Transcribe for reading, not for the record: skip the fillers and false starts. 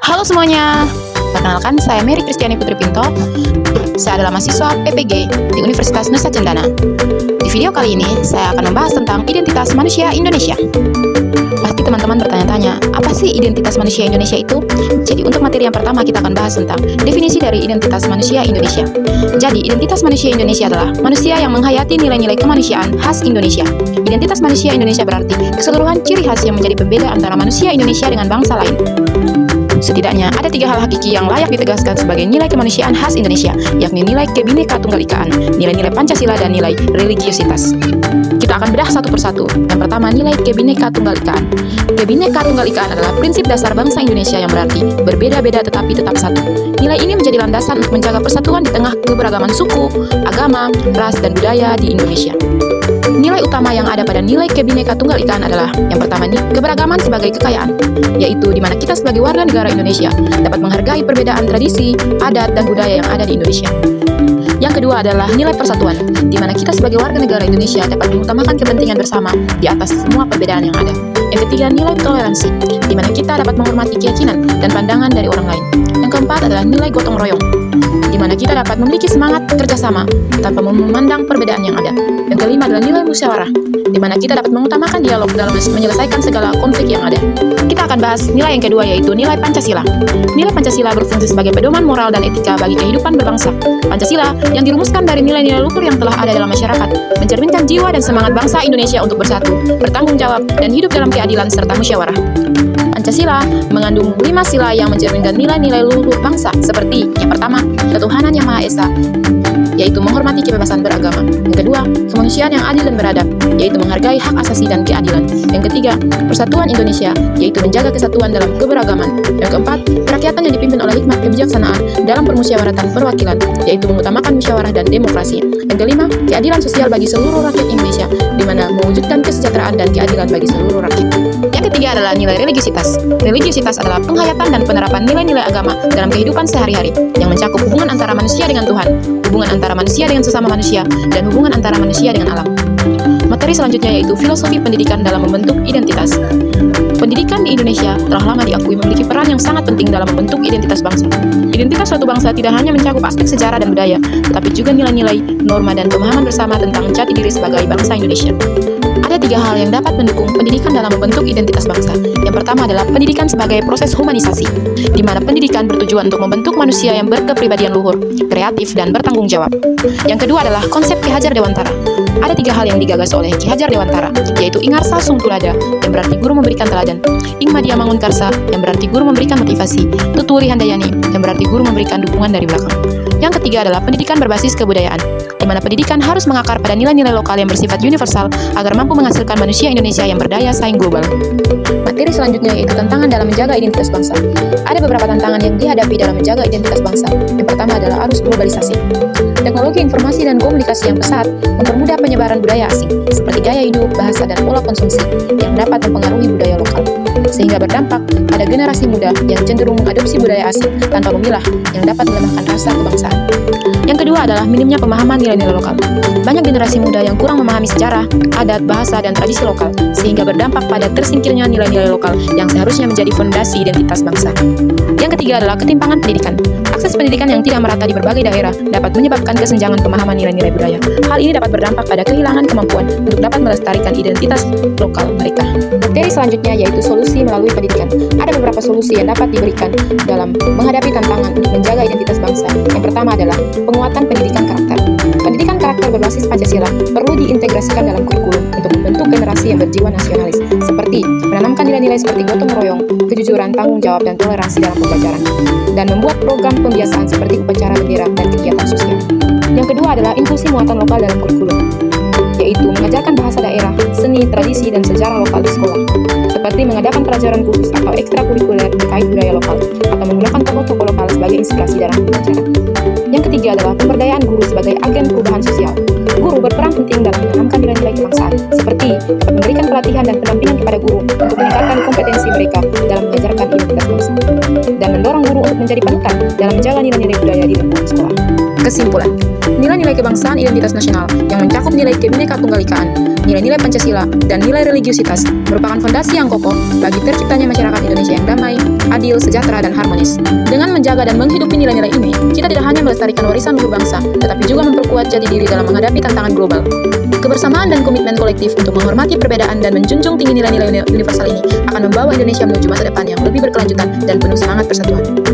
Halo semuanya, perkenalkan saya Mary Kristiani Putri Pinto. Saya adalah mahasiswa PPG di Universitas Nusa Cendana. Di video kali ini, saya akan membahas tentang identitas manusia Indonesia. Pasti teman-teman bertanya-tanya, apa sih identitas manusia Indonesia itu? Jadi untuk materi yang pertama kita akan bahas tentang definisi dari identitas manusia Indonesia. Jadi identitas manusia Indonesia adalah manusia yang menghayati nilai-nilai kemanusiaan khas Indonesia. Identitas manusia Indonesia berarti keseluruhan ciri khas yang menjadi pembeda antara manusia Indonesia dengan bangsa lain. Setidaknya ada 3 hal hakiki yang layak ditegaskan sebagai nilai kemanusiaan khas Indonesia, yakni nilai Kebhinneka Tunggal Ikaan, nilai-nilai Pancasila, dan nilai religiositas. Kita akan bedah satu persatu. Yang pertama, nilai Kebhinneka Tunggal Ikaan. Kebhinneka Tunggal Ikaan adalah prinsip dasar bangsa Indonesia yang berarti berbeda-beda tetapi tetap satu. Nilai ini menjadi landasan untuk menjaga persatuan di tengah keberagaman suku, agama, ras, dan budaya di Indonesia. Nilai utama yang ada pada nilai Kebhinneka Tunggal Ikaan adalah yang pertama nih, keberagaman sebagai kekayaan, yaitu di mana kita sebagai warga negara Indonesia dapat menghargai perbedaan tradisi, adat, dan budaya yang ada di Indonesia. Yang kedua adalah nilai persatuan, di mana kita sebagai warga negara Indonesia dapat mengutamakan kepentingan bersama di atas semua perbedaan yang ada. Yang ketiga, nilai toleransi, di mana kita dapat menghormati keyakinan dan pandangan dari orang lain. Yang keempat adalah nilai gotong royong, di mana kita dapat memiliki semangat kerjasama tanpa memandang perbedaan yang ada. Yang kelima adalah nilai musyawarah, di mana kita dapat mengutamakan dialog dalam menyelesaikan segala konflik yang ada. Kita akan bahas nilai yang kedua, yaitu nilai Pancasila. Nilai Pancasila berfungsi sebagai pedoman moral dan etika bagi kehidupan berbangsa. Pancasila yang dirumuskan dari nilai-nilai luhur yang telah ada dalam masyarakat, mencerminkan jiwa dan semangat bangsa Indonesia untuk bersatu, bertanggung jawab, dan hidup dalam keadilan serta musyawarah. Pancasila mengandung 5 sila yang mencerminkan nilai-nilai luhur bangsa, seperti yang pertama, ketuhanan yang Maha Esa, yaitu menghormati kebebasan beragama. Yang kedua, kemanusiaan yang adil dan beradab, yaitu menghargai hak asasi dan keadilan. Yang ketiga, persatuan Indonesia, yaitu menjaga kesatuan dalam keberagaman. Yang keempat, kerakyatan yang dipimpin oleh hikmat kebijaksanaan dalam permusyawaratan perwakilan, yaitu mengutamakan musyawarah dan demokrasi. Yang kelima, keadilan sosial bagi seluruh rakyat Indonesia, di mana mewujudkan kesejahteraan dan keadilan bagi seluruh rakyat. Yang ketiga adalah nilai religiositas. Religiositas adalah penghayatan dan penerapan nilai-nilai agama dalam kehidupan sehari-hari, yang mencakup hubungan antara manusia dengan Tuhan, hubungan antara manusia dengan sesama manusia, dan hubungan antara manusia dengan alam. Materi selanjutnya yaitu filosofi pendidikan dalam membentuk identitas. Pendidikan di Indonesia telah lama diakui memiliki peran yang sangat penting dalam membentuk identitas bangsa. Identitas suatu bangsa tidak hanya mencakup aspek sejarah dan budaya, tetapi juga nilai-nilai, norma, dan pemahaman bersama tentang jati diri sebagai bangsa Indonesia. Ada 3 hal yang dapat mendukung pendidikan dalam membentuk identitas bangsa. Yang pertama adalah pendidikan sebagai proses humanisasi, di mana pendidikan bertujuan untuk membentuk manusia yang berkepribadian luhur, kreatif, dan bertanggung jawab. Yang kedua adalah konsep Ki Hajar Dewantara. Ada 3 hal yang digagas oleh Ki Hajar Dewantara, yaitu Ingarsa Sung Tulada, yang berarti guru memberikan teladan, Ingmadia Mangunkarsa, yang berarti guru memberikan motivasi, Tuturi Handayani, yang berarti guru memberikan dukungan dari belakang. Yang ketiga adalah pendidikan berbasis kebudayaan, di mana pendidikan harus mengakar pada nilai-nilai lokal yang bersifat universal agar mampu menghasilkan manusia Indonesia yang berdaya saing global. Materi selanjutnya yaitu tantangan dalam menjaga identitas bangsa. Ada beberapa tantangan yang dihadapi dalam menjaga identitas bangsa. Yang pertama adalah arus globalisasi. Teknologi informasi dan komunikasi yang pesat mempermudah penyebaran budaya asing, seperti gaya hidup, bahasa, dan pola konsumsi yang dapat mempengaruhi budaya lokal, sehingga berdampak pada generasi muda yang cenderung mengadopsi budaya asing tanpa memilah, yang dapat melemahkan rasa kebangsaan. Yang kedua adalah minimnya pemahaman nilai-nilai lokal. Banyak generasi muda yang kurang memahami sejarah, adat, bahasa, dan tradisi lokal, sehingga berdampak pada tersingkirnya nilai-nilai lokal yang seharusnya menjadi fondasi identitas bangsa. Yang ketiga adalah ketimpangan pendidikan. Akses pendidikan yang tidak merata di berbagai daerah dapat menyebabkan kesenjangan pemahaman nilai-nilai budaya. Hal ini dapat berdampak pada kehilangan kemampuan untuk dapat melestarikan identitas lokal mereka. Materi selanjutnya yaitu solusi melalui pendidikan. Ada beberapa solusi yang dapat diberikan dalam menghadapi tantangan untuk menjaga identitas bangsa. Yang pertama adalah penguatan pendidikan karakter. Pendidikan karakter berbasis Pancasila perlu diintegrasikan dalam kurikulum untuk membentuk generasi yang berjiwa nasionalis, seperti menanamkan nilai-nilai seperti gotong royong, kejujuran, tanggung jawab, dan toleransi dalam pembelajaran, dan membuat program pembiasaan seperti upacara bendera dan kegiatan sosial. Yang kedua adalah inklusi muatan lokal dalam kurikulum, yaitu mengajarkan bahasa daerah, seni, tradisi, dan sejarah lokal di sekolah, seperti mengadakan pelajaran khusus atau ekstrakurikuler terkait budaya lokal, atau menggunakan tokoh-tokoh lokal sebagai inspirasi dalam pembelajaran. Yang ketiga adalah pemberdayaan guru sebagai agen perubahan sosial. Guru berperan penting dalam menanamkan nilai-nilai kebangsaan, seperti dapat memberikan pelatihan dan pendampingan kepada guru untuk meningkatkan kompetensi mereka dalam mengajarkan identitas bangsa, dan mendorong guru untuk menjadi panutan dalam menjaga nilai-nilai budaya di lingkungan sekolah. Kesimpulan, nilai-nilai nilai-nilai kebangsaan identitas nasional yang mencakup nilai Kebhinneka Tunggal Ikaan, nilai-nilai Pancasila, dan nilai religiusitas merupakan fondasi yang kokoh bagi terciptanya masyarakat Indonesia yang damai, adil, sejahtera, dan harmonis. Dengan menjaga dan menghidupi nilai-nilai ini, kita tidak hanya melestarikan warisan luhur bangsa, tetapi juga memperkuat jati diri dalam menghadapi tantangan global. Kebersamaan dan komitmen kolektif untuk menghormati perbedaan dan menjunjung tinggi nilai-nilai universal ini akan membawa Indonesia menuju masa depan yang lebih berkelanjutan dan penuh semangat persatuan.